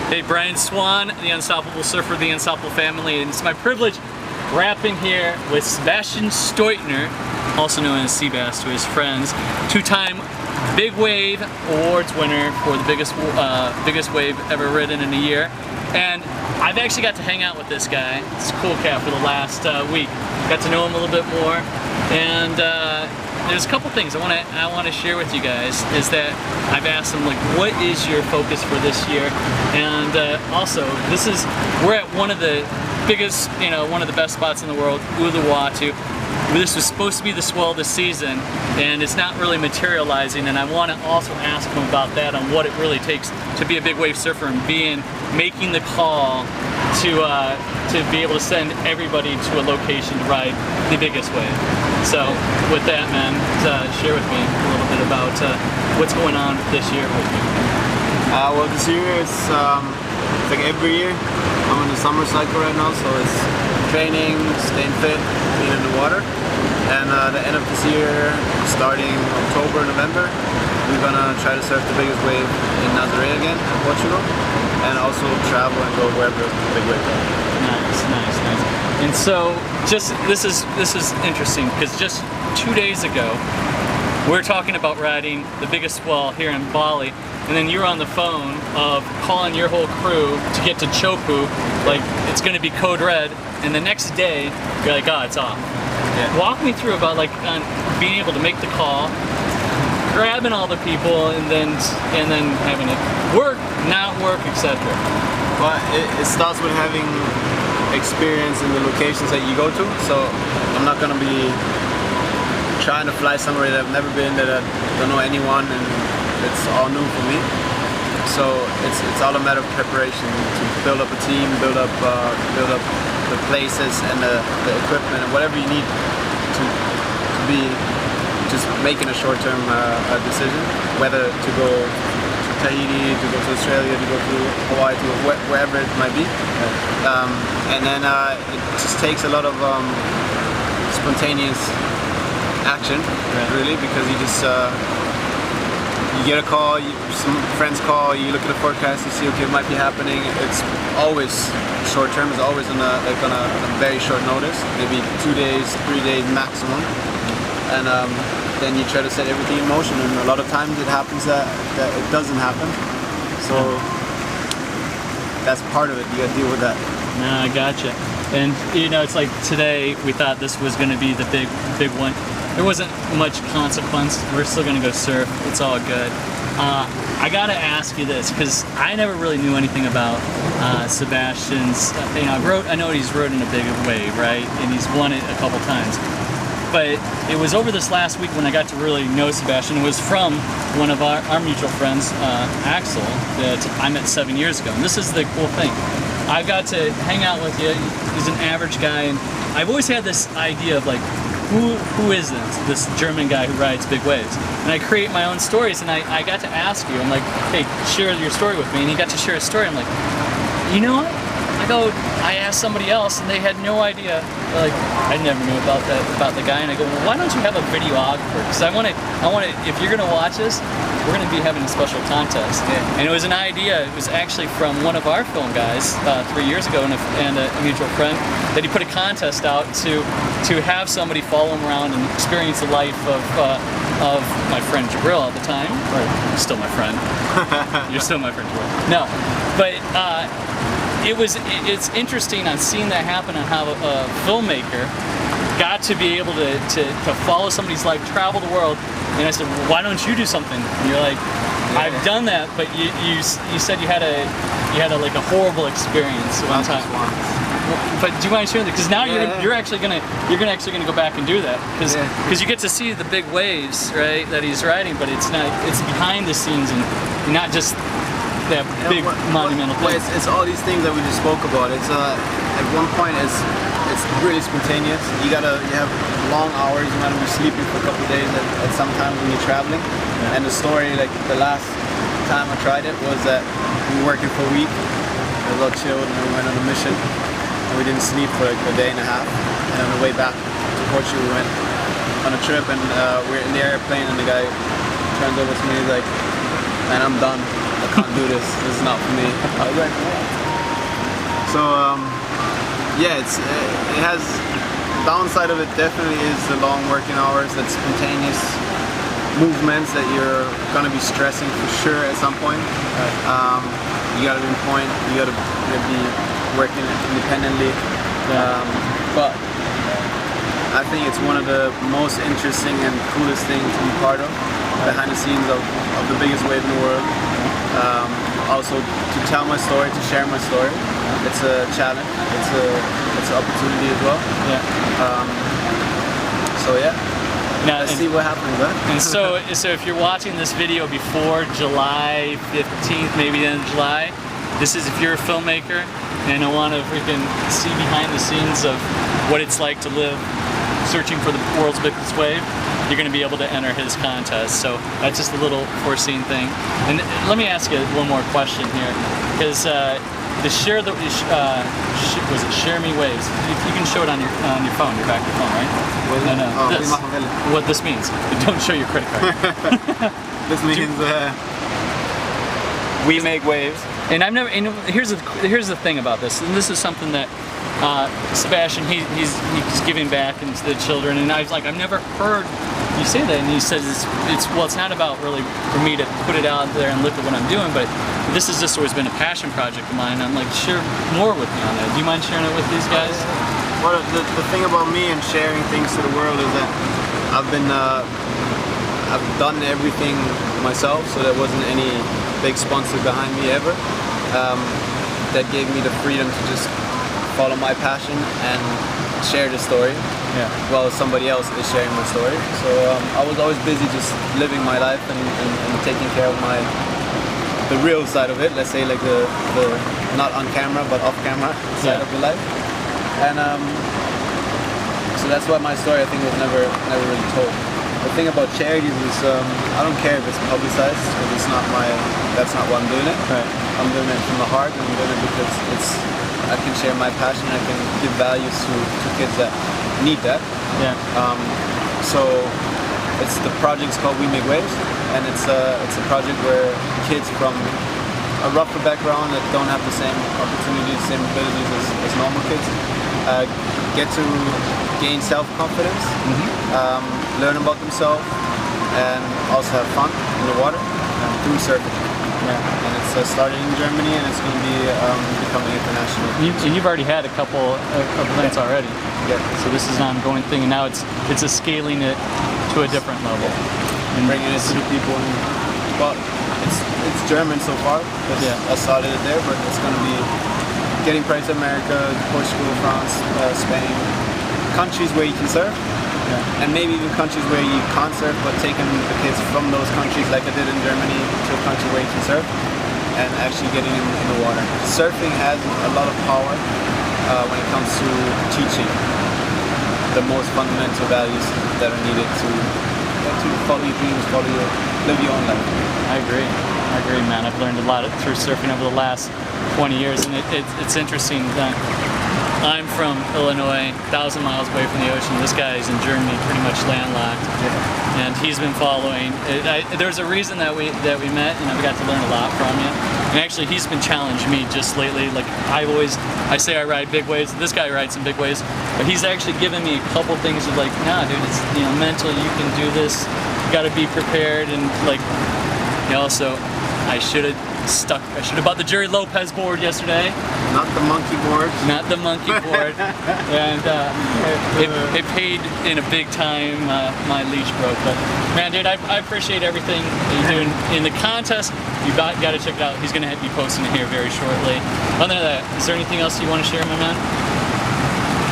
Hey, Brian Swan, the Unstoppable Surfer, the Unstoppable Family, and it's my privilege rapping here with Sebastian Steudtner, also known as Seabass to his friends, two-time Big Wave Awards winner for the biggest wave ever ridden in a year. And I've actually got to hang out with this guy, this cool cat, for the last week. Got to know him a little bit more, and there's a couple things I want to share with you guys. Is that I've asked him, like, what is your focus for this year? And also, we're at one of the biggest, one of the best spots in the world, Uluwatu. This was supposed to be the swell this season, and it's not really materializing, and I want to also ask him about that, on what it really takes to be a big wave surfer and making the call to be able to send everybody to a location to ride the biggest wave. So with that, man, share with me a little bit about what's going on this year with you. Well, this year it's like every year. I'm in the summer cycle right now, so it's training, staying fit, being in the water. And the end of this year, starting October, November, we're gonna try to surf the biggest wave in Nazaré again, in Portugal, and also travel and go wherever the big wave goes. Nice. And so, this is interesting, because just 2 days ago, we're talking about riding the biggest swell here in Bali, and then you're on the phone of calling your whole crew to get to Chopu, like it's going to be code red, and the next day you're like, oh, it's off. Yeah. Walk me through about being able to make the call, grabbing all the people, and then having it work, not work, etc. Well, it starts with having experience in the locations that you go to. So I'm not going to be trying to fly somewhere that I've never been, that I don't know anyone, and it's all new for me. So it's all a matter of preparation to build up a team, build up the places and the equipment and whatever you need to be just making a short-term decision, whether to go to Tahiti, to go to Australia, to go to Hawaii, to wherever it might be. And then it just takes a lot of spontaneous action, really, because you just you get a call, some friends call, you look at the forecast, you see, okay, it might be happening. It's always short term, it's always on a very short notice, maybe 2 days, 3 days maximum. And then you try to set everything in motion, and a lot of times it happens that it doesn't happen. So that's part of it, you gotta deal with that. No, I gotcha. And it's like today we thought this was gonna be the big one. There wasn't much consequence. We're still gonna go surf. It's all good. I gotta ask you this, because I never really knew anything about Sebastian's. I know he's rode in a big wave, right? And he's won it a couple times. But it was over this last week when I got to really know Sebastian. It was from one of our mutual friends, Axel, that I met 7 years ago. And this is the cool thing. I got to hang out with you. He's an average guy, and I've always had this idea of, like, who is this German guy who rides big waves? And I create my own stories, and I got to ask you, I'm like, hey, share your story with me, and he got to share his story. I'm like, you know what? I asked somebody else, and they had no idea. Like, I never knew about the guy, and I go, well, why don't you have a videographer? Because I want to, if you're gonna watch this, we're gonna be having a special contest. Yeah. And it was an idea. It was actually from one of our film guys 3 years ago, and a mutual friend, that he put a contest out to have somebody follow him around and experience the life of my friend Jabril at the time. Or still my friend. You're still my friend Jabril. No, but. It's interesting on seeing that happen, and how a filmmaker got to be able to follow somebody's life, travel the world. And I said, well, why don't you do something? And you're like, I've done that, but you said you had like a horrible experience one time. But do you mind sharing that? Because now you're actually gonna go back and do that, because you get to see the big waves, right, that he's riding, but it's behind the scenes and not just that big monumental thing. Well, it's all these things that we just spoke about. It's at one point it's really spontaneous. You have long hours. You might be sleeping for a couple of days at some time when you're traveling. Yeah. And the story, like the last time I tried it, was that we were working for a week. It was a little chilled, and then we went on a mission, and we didn't sleep for like a day and a half. And on the way back to Portugal, we went on a trip, and we're in the airplane, and the guy turns over to me, he's like, man, I'm done. I can't do this. This is not for me. I was like, what? So yeah, it has. Downside of it definitely is the long working hours, that spontaneous movements that you're gonna be stressing for sure at some point. You gotta be on point. You gotta be working independently. But I think it's one of the most interesting and coolest things to be part of, behind the scenes of the biggest wave in the world. Also to tell my story, to share my story. It's a challenge. It's an opportunity as well. So yeah. Now, Let's see what happens, huh? And so if you're watching this video before July 15th, maybe the end of July, this is if you're a filmmaker and I want to freaking see behind the scenes of what it's like to live searching for the world's biggest wave, you're going to be able to enter his contest. So that's just a little foreseen thing. And let me ask you one more question here, because the share the was it Share Me Waves? You can show it on your phone, your back of your phone, right? This, what this means. Don't show your credit card. This means we make waves. And I've never. And here's the thing about this. And this is something that Sebastian he's giving back into the children. And I've never heard you say that. And he says it's not about really for me to put it out there and look at what I'm doing, but this has just always been a passion project of mine. I'm like, share more with me on that. Do you mind sharing it with these guys? Well, the thing about me and sharing things to the world is that I've done everything myself, so there wasn't any big sponsor behind me ever. That gave me the freedom to just follow my passion and share the story. While somebody else is sharing my story. So I was always busy just living my life and taking care of the real side of it. Let's say like the not on camera but off camera side of the life. And so that's why my story I think was never really told. The thing about charities is I don't care if it's publicized, because that's not why I'm doing it. I'm doing it from the heart, and I'm doing it because I can share my passion, I can give values to kids that need that. So the project's called We Make Waves, and it's a project where kids from a rougher background that don't have the same opportunities, same abilities as normal kids get to gain self-confidence, learn about themselves, and also have fun in the water through surfing. And it's started in Germany, and it's going to be becoming international. And you've already had a couple of events already. So this is an ongoing thing, and now it's a scaling it to a different level and bringing it to the people. Well, it's German so far. I started it there, but it's going to be getting price to America, Portugal, France, Spain, countries where you can surf. And maybe even countries where you can't surf, but taking the kids from those countries, like I did in Germany, to a country where you can surf, and actually getting in the water. Surfing has a lot of power when it comes to teaching the most fundamental values that are needed to follow your dreams, live your own life. I agree, man. I've learned a lot through surfing over the last 20 years, and it's interesting that I'm from Illinois, 1,000 miles away from the ocean. This guy is in Germany, pretty much landlocked, and he's been following. There's a reason that we met, and I've got to learn a lot from you. And actually, he's been challenging me just lately. Like I say I ride big waves. This guy rides some big waves, but he's actually given me a couple things of like, nah, dude, it's mental. You can do this. You got to be prepared, and like, also, I should have bought the Jerry Lopez board yesterday. Not the monkey board. Not the monkey board. And it paid in a big time. My leash broke. But man, dude, I appreciate everything that you're doing in the contest. You got to check it out. He's going to be posting it here very shortly. Other than that, is there anything else you want to share, my man?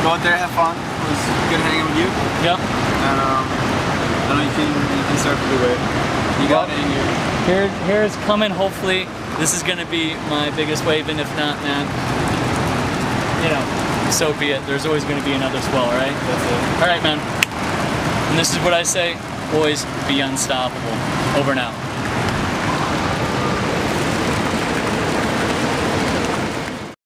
Go out there, have fun. It was good hanging with you. Yep. And I know you can surf the wave. You got it in you. Here it's coming, hopefully. This is going to be my biggest wave, and if not, man, so be it. There's always going to be another swell, right? That's it. All right, man. And this is what I say, boys, be unstoppable. Over now.